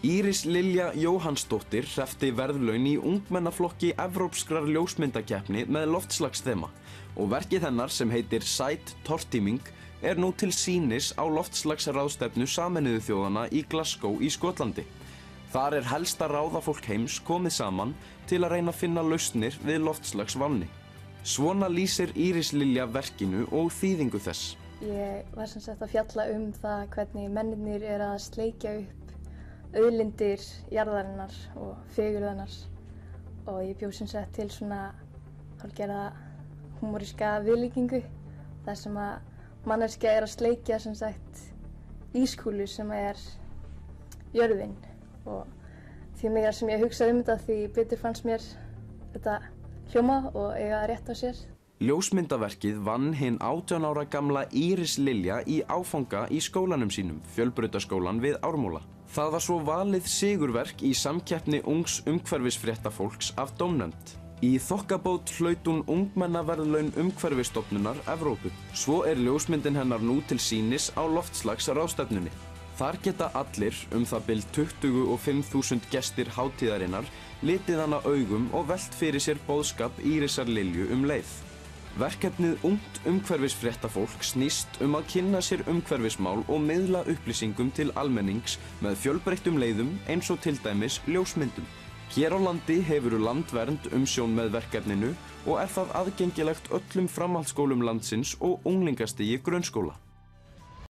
Íris Lilja Jóhannsdóttir hreppti verðlaun í ungmennaflokki evrópskrar ljósmyndakeppni með loftslagsþema og verkið hennar sem heitir Sæt tortíming nú til sýnis á loftslagsráðstefnu Sameinuðu þjóðanna í Glasgow í Skotlandi. Þar helsta ráðafólk heims komið saman til að reyna að finna lausnir við loftslagsvánni. Svona lýsir Íris Lilja verkinu og þýðingu þess. Ég var sem sagt að fjalla það hvernig mennirnir að sleikja upp auðlindir jarðarinnar og fegurð hennar og ég bjó sem sagt til svona hálfgerða húmoríska viðlíkingu þar sem að manneskja að sleikja sem sagt ískúlu sem jörðin og því meira sem ég hugsaði þetta því betur fannst mér þetta hljóma og eiga rétt á sér. Ljósmyndaverkið vann hinn 18 ára gamla Íris Lilja í áfanga í skólanum sínum, Fjölbrautaskólann við Ármúla. Það var svo valið sigurverk í samkeppni ungs umhverfisfréttafólks af dómnefnd. Í þokkabót hlaut hún ungmennaverðlaun Umhverfisstofnunar Evrópu. Svo ljósmyndin hennar nú til sýnis á loftslagsráðstefnunni. Þar geta allir, það bil 25.000 gestir hátíðarinnar, litið hana augum og velt fyrir sér boðskap Írisar Lilju leið. Verkefnið Ungt umhverfisfréttafólk snýst að kynna sér umhverfismál og miðla upplýsingum til almennings með fjölbreyttum leiðum eins og til dæmis ljósmyndum. Hér á landi hefur Landvernd umsjón með verkefninu og það aðgengilegt öllum framhaldsskólum landsins og unglingastigi grunnskóla.